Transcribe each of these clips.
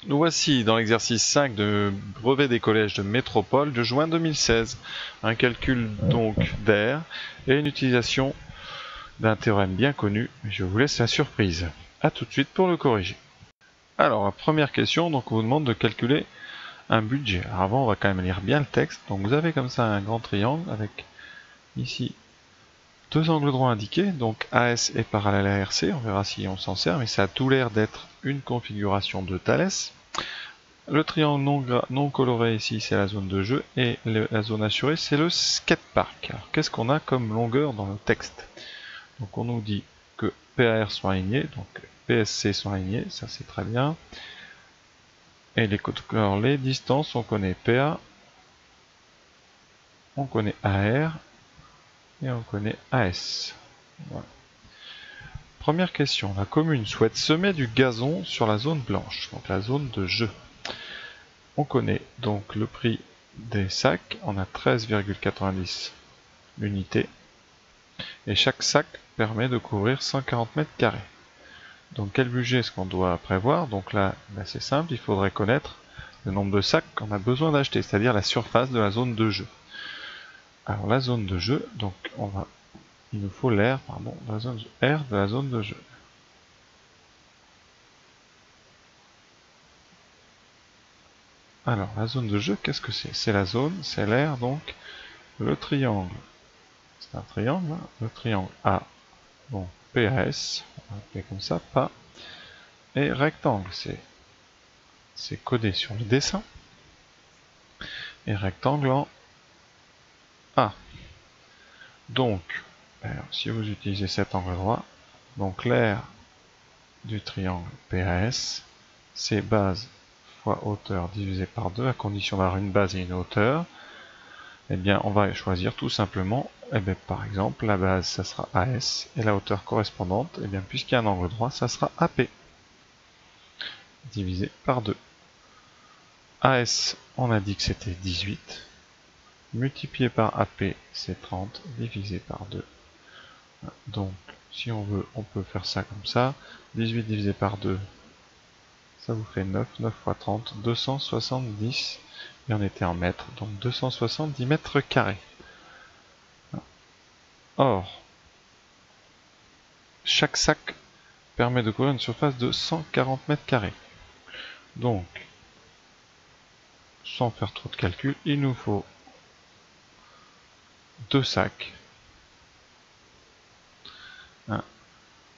Nous voici dans l'exercice 5 de brevet des collèges de métropole de juin 2016. Un calcul donc d'air et une utilisation d'un théorème bien connu, mais je vous laisse la surprise. A tout de suite pour le corriger. Alors la première question, donc on vous demande de calculer un budget. Alors avant on va quand même lire bien le texte. Donc vous avez comme ça un grand triangle avec ici deux angles droits indiqués, donc AS est parallèle à RC, on verra si on s'en sert, mais ça a tout l'air d'être une configuration de Thalès. Le triangle non coloré ici, c'est la zone de jeu, et la zone assurée, c'est le skatepark. Alors qu'est-ce qu'on a comme longueur dans le texte? Donc on nous dit que PAR sont alignés, donc PSC sont alignés, ça c'est très bien. Et les distances, on connaît PA, on connaît AR, et on connaît AS. Voilà. Première question, la commune souhaite semer du gazon sur la zone blanche, donc la zone de jeu. On connaît donc le prix des sacs, on a 13,90 l'unité, et chaque sac permet de couvrir 140 mètres carrés. Donc quel budget est-ce qu'on doit prévoir? Donc là c'est simple, il faudrait connaître le nombre de sacs qu'on a besoin d'acheter, c'est-à-dire la surface de la zone de jeu. Alors la zone de jeu, donc il nous faut l'air, de la zone R de la zone de jeu. Alors la zone de jeu, qu'est-ce que c'est? C'est la zone, c'est l'air, donc le triangle. C'est un triangle, hein, le triangle A. Bon, PAS, on va appeler comme ça, pas. Et rectangle, c'est codé sur le dessin. Et rectangle en A. Donc, si vous utilisez cet angle droit, donc l'aire du triangle PAS, c'est base fois hauteur divisé par 2, à condition d'avoir une base et une hauteur. Eh bien, on va choisir tout simplement, par exemple, la base, ça sera AS, et la hauteur correspondante, puisqu'il y a un angle droit, ça sera AP, divisé par 2. AS, on a dit que c'était 18, multiplié par AP, c'est 30, divisé par 2. Donc, si on veut, on peut faire ça comme ça. 18 divisé par 2, ça vous fait 9, 9 fois 30, 270, et on était en mètres, donc 270 mètres carrés. Or, chaque sac permet de couvrir une surface de 140 mètres carrés. Donc, sans faire trop de calculs, il nous faut deux sacs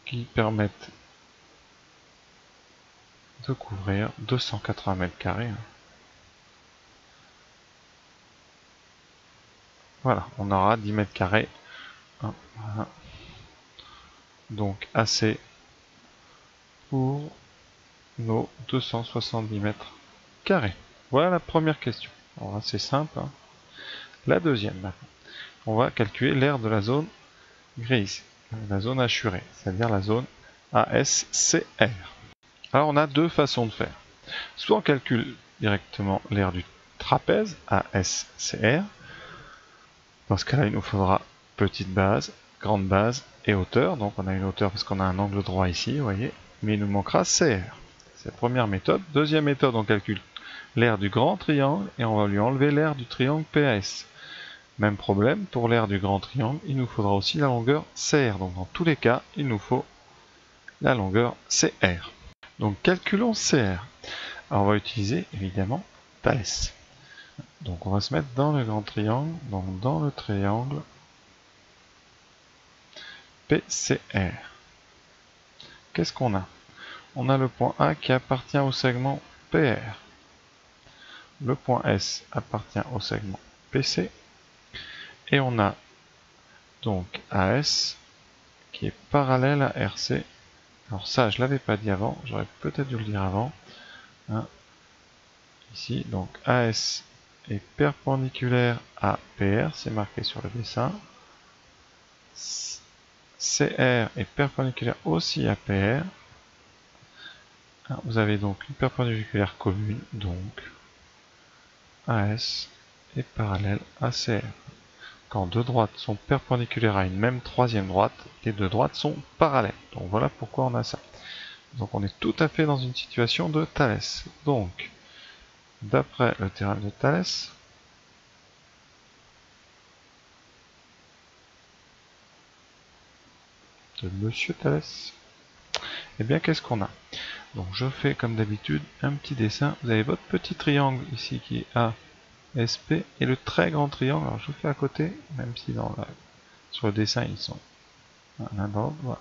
qui permettent de couvrir 280 mètres carrés. Voilà, on aura 10 mètres carrés. Voilà. Donc assez pour nos 270 mètres carrés. Voilà la première question. Alors assez simple. Hein. La deuxième maintenant. On va calculer l'aire de la zone grise, la zone assurée, c'est-à-dire la zone ASCR. Alors on a deux façons de faire. Soit on calcule directement l'aire du trapèze ASCR. Dans ce cas-là, il nous faudra petite base, grande base et hauteur. Donc on a une hauteur parce qu'on a un angle droit ici, vous voyez. Mais il nous manquera CR. C'est la première méthode. Deuxième méthode, on calcule l'aire du grand triangle et on va lui enlever l'aire du triangle PAS. Même problème, pour l'aire du grand triangle, il nous faudra aussi la longueur CR. Donc dans tous les cas, il nous faut la longueur CR. Donc calculons CR. Alors on va utiliser évidemment Thalès. Donc on va se mettre dans le grand triangle, donc dans le triangle PCR. Qu'est-ce qu'on a? On a le point A qui appartient au segment PR. Le point S appartient au segment PC. Et on a donc AS qui est parallèle à RC. Alors ça, je ne l'avais pas dit avant, j'aurais peut-être dû le dire avant. Hein. Ici, donc AS est perpendiculaire à PR, c'est marqué sur le dessin. CR est perpendiculaire aussi à PR. Vous avez donc une perpendiculaire commune, donc AS est parallèle à CR. Quand deux droites sont perpendiculaires à une même troisième droite, les deux droites sont parallèles. Donc voilà pourquoi on a ça. Donc on est tout à fait dans une situation de Thalès. Donc, d'après le théorème de Thalès, de Monsieur Thalès, eh bien qu'est-ce qu'on a? Donc je fais comme d'habitude un petit dessin. Vous avez votre petit triangle ici qui est ASP et le très grand triangle. Alors je vous fais à côté, même si sur le dessin ils sont l'un dans l'autre. Voilà.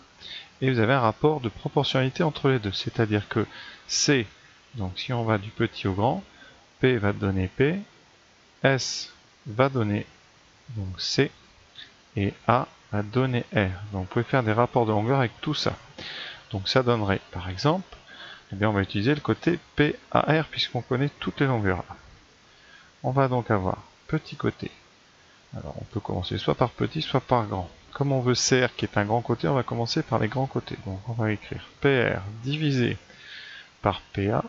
Et vous avez un rapport de proportionnalité entre les deux. C'est-à-dire que C, donc si on va du petit au grand, P va donner P, S va donner donc C, et A va donner R. Donc vous pouvez faire des rapports de longueur avec tout ça. Donc ça donnerait, par exemple, eh bien on va utiliser le côté PAR puisqu'on connaît toutes les longueurs. On va donc avoir petit côté. Alors on peut commencer soit par petit, soit par grand. Comme on veut CR qui est un grand côté, on va commencer par les grands côtés. Donc on va écrire PR divisé par PA,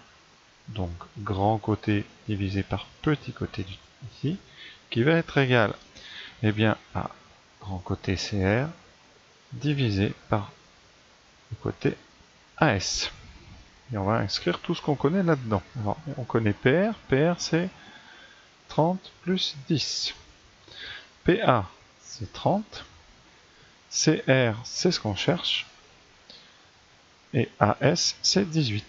donc grand côté divisé par petit côté ici, qui va être égal eh bien, à grand côté CR divisé par le côté AS. Et on va inscrire tout ce qu'on connaît là-dedans. Alors, on connaît PR. PR, c'est 30 plus 10. PA, c'est 30. CR, c'est ce qu'on cherche. Et AS, c'est 18.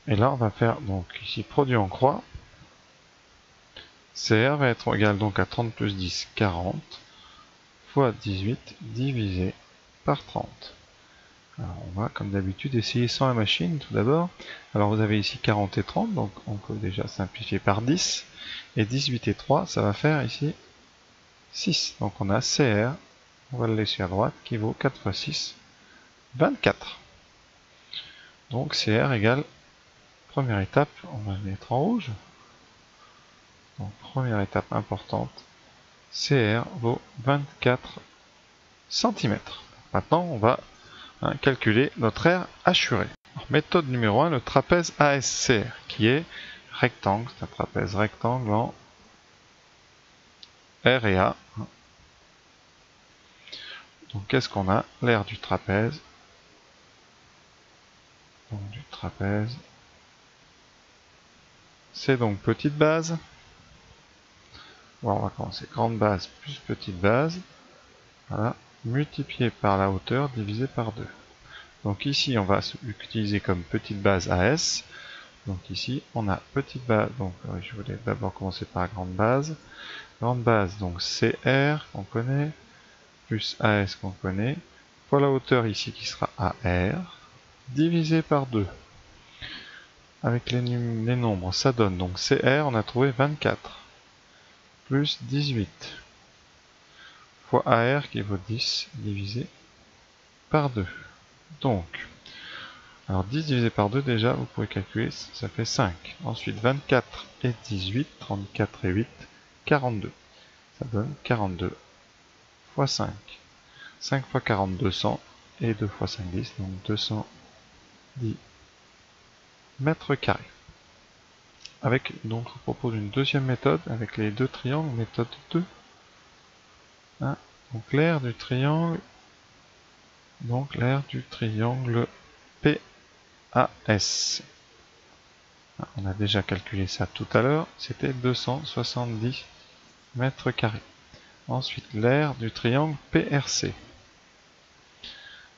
Et là, on va faire donc ici produit en croix. CR va être égal donc à 30 plus 10, 40, fois 18 divisé par 30. Alors on va comme d'habitude essayer sans la machine tout d'abord. Alors vous avez ici 40 et 30, donc on peut déjà simplifier par 10. Et 18 et 3, ça va faire ici 6. Donc on a CR, on va le laisser à droite, qui vaut 4 fois 6, 24. Donc CR égale, première étape, on va le mettre en rouge. Donc première étape importante, CR vaut 24 cm. Maintenant on va calculer notre R assuré. Alors, méthode numéro 1, le trapèze ASCR, qui est rectangle, c'est un trapèze rectangle en R et A. Donc qu'est-ce qu'on a? L'aire du trapèze. Donc du trapèze. C'est donc petite base. Bon, on va commencer grande base plus petite base. Voilà. Multiplié par la hauteur divisé par 2. Donc ici, on va utiliser comme petite base AS. Donc ici, on a petite base. Donc je voulais d'abord commencer par la grande base. Grande base, donc CR qu'on connaît, plus AS qu'on connaît, fois la hauteur ici qui sera AR, divisé par 2. Avec les nombres, ça donne donc CR, on a trouvé 24, plus 18, fois AR qui vaut 10, divisé par 2. Donc, alors 10 divisé par 2 déjà, vous pouvez calculer, ça fait 5. Ensuite 24 et 18, 34 et 8, 42. Ça donne 42 fois 5. 5 fois 40, 200, et 2 fois 5, 10, donc 210 mètres carrés. Avec, donc, je vous propose une deuxième méthode avec les deux triangles, méthode 2. Hein, donc l'aire du triangle, PAS. On a déjà calculé ça tout à l'heure, c'était 270 mètres carrés. Ensuite, l'aire du triangle PRC.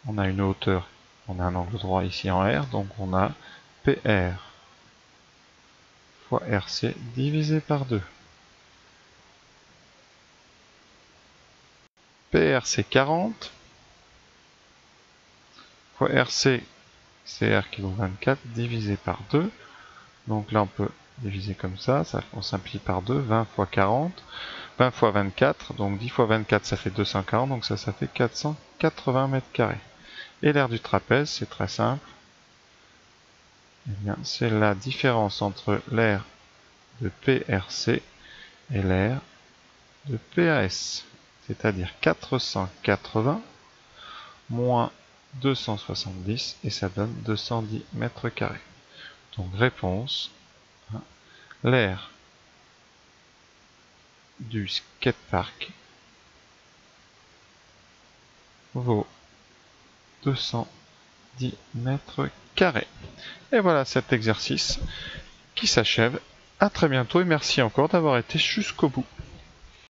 On a une hauteur, on a un angle droit ici en R, donc on a PR fois RC divisé par 2. PRC 40 fois RC, c'est R qui vaut 24, divisé par 2. Donc là on peut diviser comme ça, on simplifie par 2, 20 fois 40, 20 fois 24, donc 10 fois 24 ça fait 240, donc ça fait 480 mètres carrés. Et l'aire du trapèze, c'est très simple, eh bien c'est la différence entre l'aire de PRC et l'aire de PAS, c'est-à-dire 480 moins 270, et ça donne 210 mètres carrés. Donc réponse, l'aire du skatepark vaut 210 mètres carrés. Et voilà cet exercice qui s'achève. À très bientôt et merci encore d'avoir été jusqu'au bout.